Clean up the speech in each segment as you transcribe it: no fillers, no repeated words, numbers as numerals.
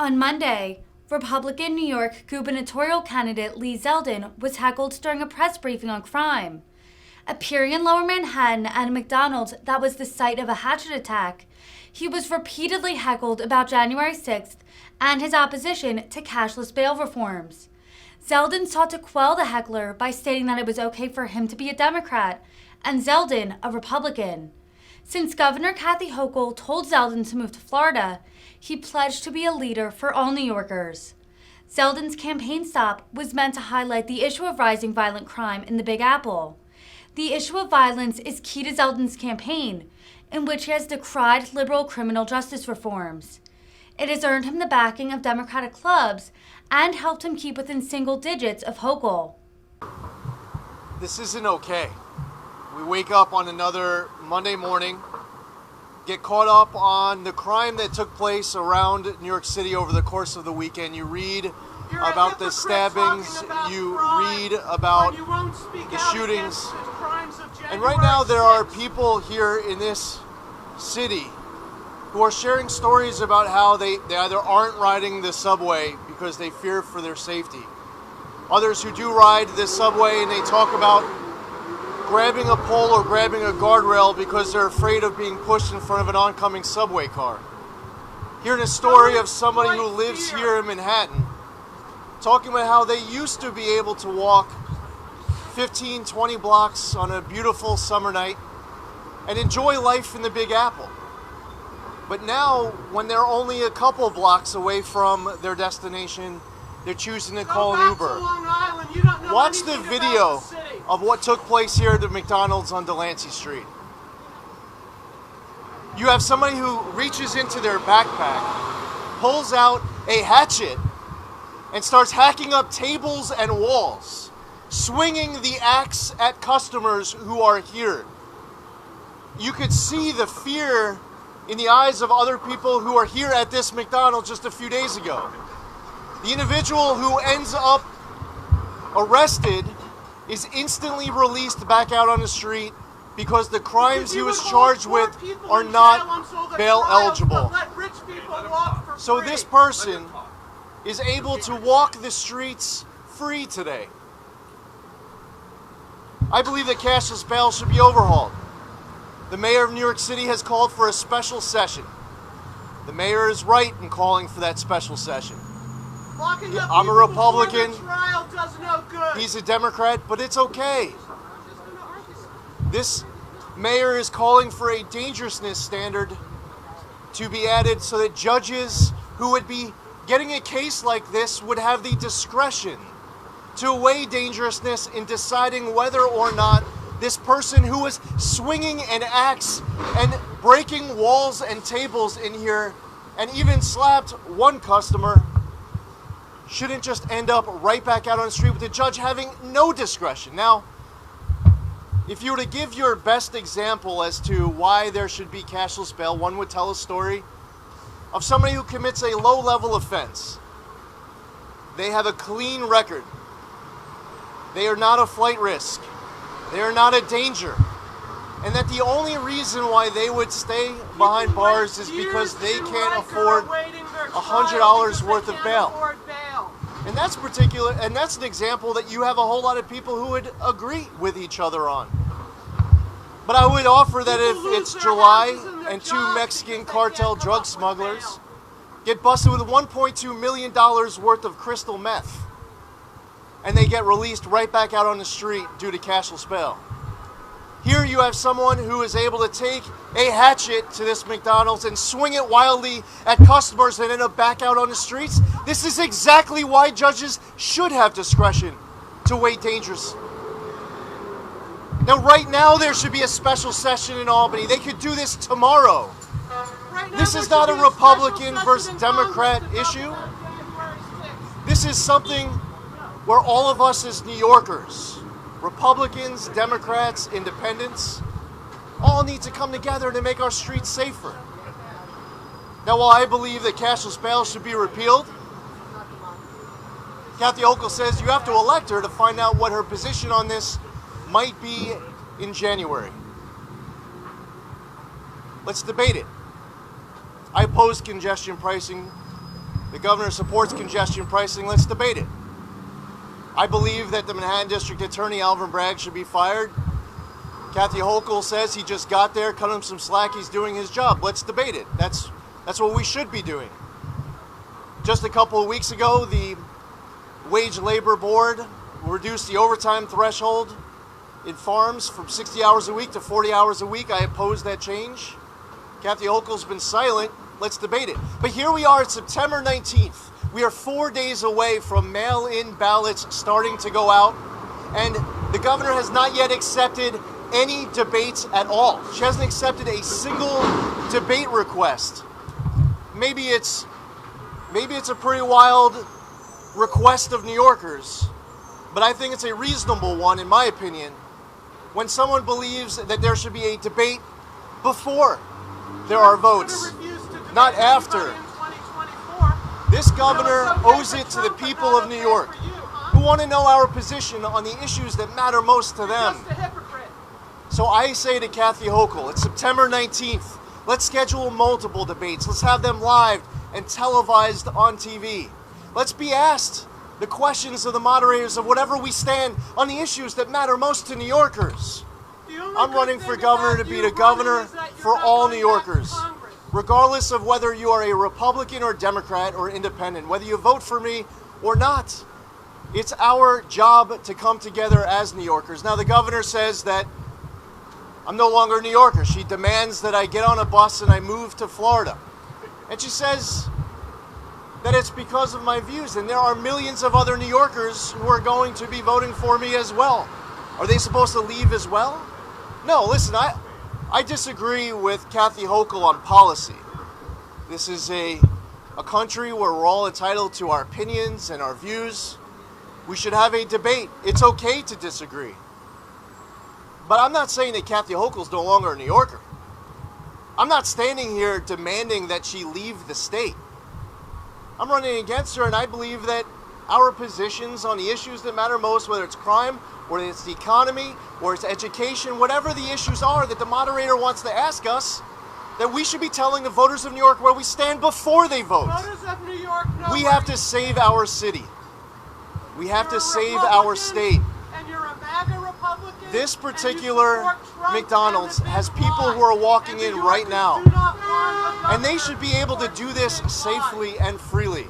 On Monday, Republican New York gubernatorial candidate Zeldin was heckled during a press briefing on crime. Appearing in Lower Manhattan at a McDonald's that was the site of a hatchet attack, he was repeatedly heckled about January 6th and his opposition to cashless bail reforms. Zeldin sought to quell the heckler by stating that it was okay for him to be a Democrat and Zeldin a Republican. Since Governor Kathy Hochul told Zeldin to move to Florida, he pledged to be a leader for all New Yorkers. Zeldin's campaign stop was meant to highlight the issue of rising violent crime in the Big Apple. The issue of violence is key to Zeldin's campaign, in which he has decried liberal criminal justice reforms. It has earned him the backing of Democratic clubs and helped him keep within single digits of Hochul. This isn't okay. We wake up on another Monday morning, get caught up on the crime that took place around New York City over the course of the weekend. You read about the stabbings, you read about the shootings. And right now there are people here in this city who are sharing stories about how they either aren't riding the subway because they fear for their safety. Others who do ride the subway and they talk about grabbing a pole or grabbing a guardrail because they're afraid of being pushed in front of an oncoming subway car. Hearing a story of somebody who lives here in Manhattan talking about how they used to be able to walk 15, 20 blocks on a beautiful summer night and enjoy life in the Big Apple. But now, when they're only a couple blocks away from their destination, they're choosing to call an Uber. Watch the video of what took place here at the McDonald's on Delancey Street. You have somebody who reaches into their backpack, pulls out a hatchet, and starts hacking up tables and walls, swinging the axe at customers who are here. You could see the fear in the eyes of other people who are here at this McDonald's just a few days ago. The individual who ends up arrested is instantly released back out on the street because the crimes he was charged with are not bail eligible. So this person is able to walk the streets free today. I believe that cashless bail should be overhauled. The mayor of New York City has called for a special session. The mayor is right in calling for that special session. I'm a Republican. He's a Democrat, but it's okay. This mayor is calling for a dangerousness standard to be added so that judges who would be getting a case like this would have the discretion to weigh dangerousness in deciding whether or not this person who was swinging an axe and breaking walls and tables in here and even slapped one customer shouldn't just end up right back out on the street with the judge having no discretion. Now, if you were to give your best example as to why there should be cashless bail, one would tell a story of somebody who commits a low-level offense. They have a clean record. They are not a flight risk. They are not a danger. And that the only reason why they would stay behind bars is because they can't afford $100 worth of bail. And that's an example that you have a whole lot of people who would agree with each other on. But I would offer that if it's July and two Mexican cartel drug smugglers get busted with $1.2 million worth of crystal meth, and they get released right back out on the street due to cashless bail. Here you have someone who is able to take a hatchet to this McDonald's and swing it wildly at customers and end up back out on the streets. This is exactly why judges should have discretion to weigh dangers. Now, right now, there should be a special session in Albany. They could do this tomorrow. This is not a Republican versus Democrat issue. This is something where all of us as New Yorkers, Republicans, Democrats, Independents, all need to come together to make our streets safer. Now, while I believe that cashless bail should be repealed, Kathy Hochul says you have to elect her to find out what her position on this might be in January. Let's debate it. I oppose congestion pricing The governor supports congestion pricing. Let's debate it. I believe that the Manhattan District Attorney, Alvin Bragg, should be fired. Kathy Hochul says he just got there, cut him some slack, he's doing his job. Let's debate it. That's what we should be doing. Just a couple of weeks ago, the Wage Labor Board reduced the overtime threshold in farms from 60 hours a week to 40 hours a week. I oppose that change. Kathy Hochul's been silent. Let's debate it. But here we are, it's September 19th. We are 4 days away from mail-in ballots starting to go out, and the governor has not yet accepted any debates at all. She hasn't accepted a single debate request. Maybe it's a pretty wild request of New Yorkers, but I think it's a reasonable one, in my opinion, when someone believes that there should be a debate before there are votes, not after. This governor owes it to the people of New York who want to know our position on the issues that matter most to them. So I say to Kathy Hochul, it's September 19th. Let's schedule multiple debates. Let's have them live and televised on TV. Let's be asked the questions of the moderators of whatever we stand on the issues that matter most to New Yorkers. I'm running for governor to be the governor for all New Yorkers, regardless of whether you are a Republican or Democrat or independent, whether you vote for me or not. It's our job to come together as New Yorkers. Now, the governor says that I'm no longer a New Yorker. She demands that I get on a bus and I move to Florida. And she says that it's because of my views, and there are millions of other New Yorkers who are going to be voting for me as well. Are they supposed to leave as well? No, listen, I disagree with Kathy Hochul on policy. This is a country where we're all entitled to our opinions and our views. We should have a debate. It's okay to disagree. But I'm not saying that Kathy Hochul's no longer a New Yorker. I'm not standing here demanding that she leave the state. I'm running against her, and I believe that our positions on the issues that matter most, whether it's crime, whether it's the economy, or it's education, whatever the issues are that the moderator wants to ask us, that we should be telling the voters of New York where we stand before they vote. Voters of New York know we have to save our city. We have to save our state. And you're a MAGA Republican. This particular McDonald's has people who are walking in right now, and they should be able to do this safely and freely.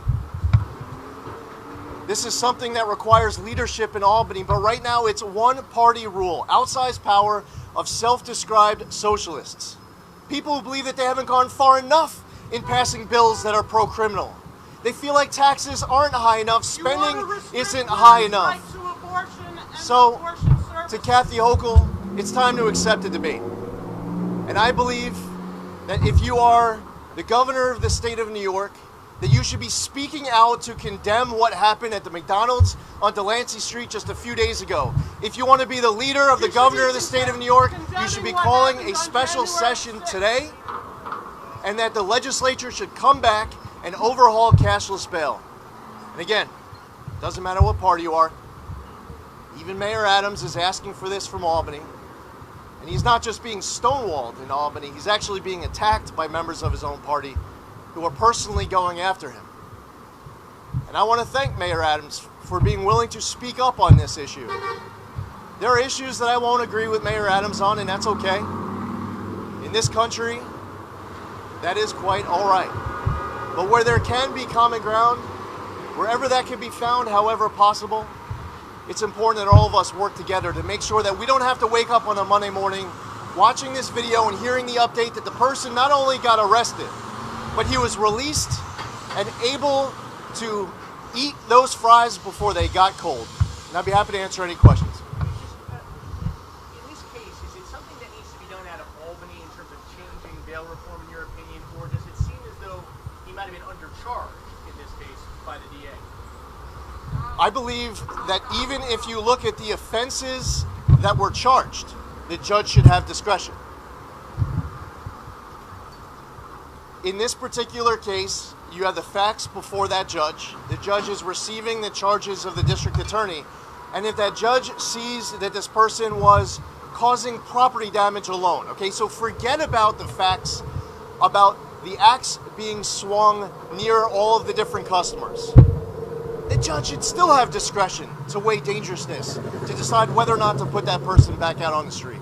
This is something that requires leadership in Albany, but right now it's one-party rule, outsized power of self-described socialists. People who believe that they haven't gone far enough in passing bills that are pro-criminal. They feel like taxes aren't high enough, spending isn't high enough. So, to Kathy Hochul, it's time to accept a debate. And I believe that if you are the governor of the state of New York, that you should be speaking out to condemn what happened at the McDonald's on Delancey Street just a few days ago. If you want to be the leader of the governor of the state of New York, you should be calling a special session today, and that the legislature should come back and overhaul cashless bail. And again, doesn't matter what party you are. Even Mayor Adams is asking for this from Albany. And he's not just being stonewalled in Albany, he's actually being attacked by members of his own party who are personally going after him. And I want to thank Mayor Adams for being willing to speak up on this issue. There are issues that I won't agree with Mayor Adams on, and that's okay. In this country, that is quite all right. But where there can be common ground, wherever that can be found, however possible, it's important that all of us work together to make sure that we don't have to wake up on a Monday morning watching this video and hearing the update that the person not only got arrested, but he was released and able to eat those fries before they got cold. And I'd be happy to answer any questions. In this case, is it something that needs to be done out of Albany in terms of changing bail reform, in your opinion, or does it seem as though he might have been undercharged in this case by the DA? I believe that even if you look at the offenses that were charged, the judge should have discretion. In this particular case, you have the facts before that judge. The judge is receiving the charges of the district attorney. And if that judge sees that this person was causing property damage alone, okay, so forget about the facts about the acts being swung near all of the different customers. The judge should still have discretion to weigh dangerousness to decide whether or not to put that person back out on the street.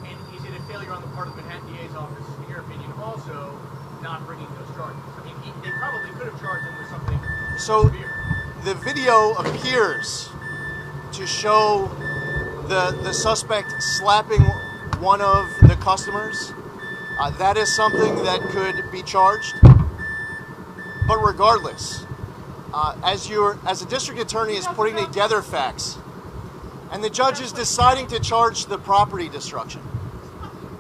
And is it a failure on the part of the Manhattan DA's office, in your opinion, also not bringing those charges? I mean, they probably could have charged him with something So severe. the video appears to show the suspect slapping one of the customers. That is something that could be charged. But regardless, as a district attorney is putting together facts, and the judge is deciding to charge the property destruction,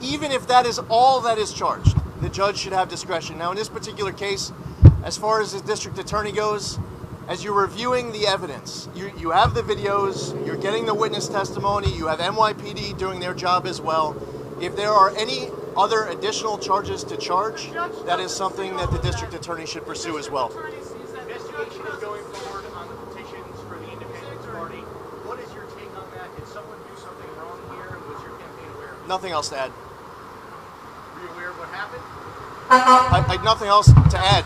even if that is all that is charged, the judge should have discretion. Now, in this particular case, as far as the district attorney goes, as you're reviewing the evidence, you have the videos, you're getting the witness testimony, you have NYPD doing their job as well. If there are any other additional charges to charge, that is something that the district attorney should pursue as well. Investigation is going forward on the petitions for the Independence Party. What is your take on that? Did someone do something wrong here, and was your campaign aware of it? Nothing else to add. Were you aware of what happened? I nothing else to add.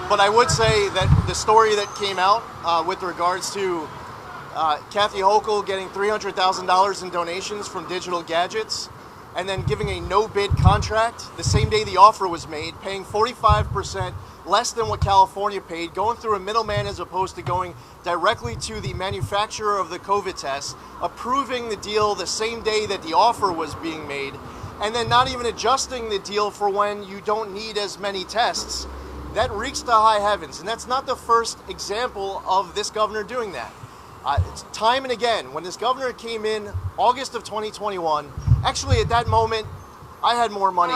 But I would say that the story that came out with regards to Kathy Hochul getting $300,000 in donations from Digital Gadgets and then giving a no-bid contract the same day the offer was made, paying 45% less than what California paid, going through a middleman as opposed to going directly to the manufacturer of the COVID test, approving the deal the same day that the offer was being made, and then not even adjusting the deal for when you don't need as many tests. That reeks to high heavens, and that's not the first example of this governor doing that. It's time and again, when this governor came in August of 2021, actually at that moment, I had more money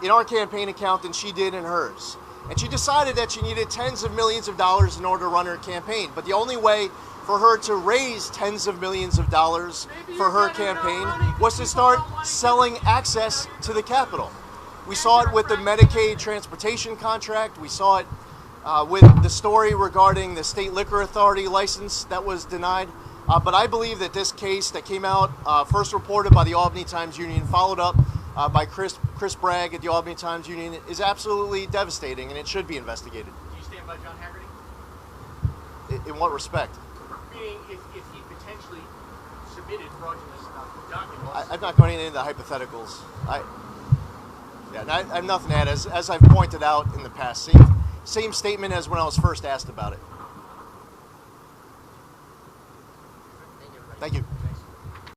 in our campaign account than she did in hers. And she decided that she needed tens of millions of dollars in order to run her campaign. But the only way for her to raise tens of millions of dollars for her campaign was to start selling access to the Capitol. We saw it with the Medicaid transportation contract. We saw it with the story regarding the state liquor authority license that was denied. But I believe that this case that came out, first reported by the Albany Times-Union, followed up by Chris Bragg at the Albany Times-Union, is absolutely devastating, and it should be investigated. Do you stand by John Haggerty? In what respect? Meaning, if he potentially submitted fraudulent documents. I'm not going into the hypotheticals. I have nothing to add. As I've pointed out in the past, same statement as when I was first asked about it.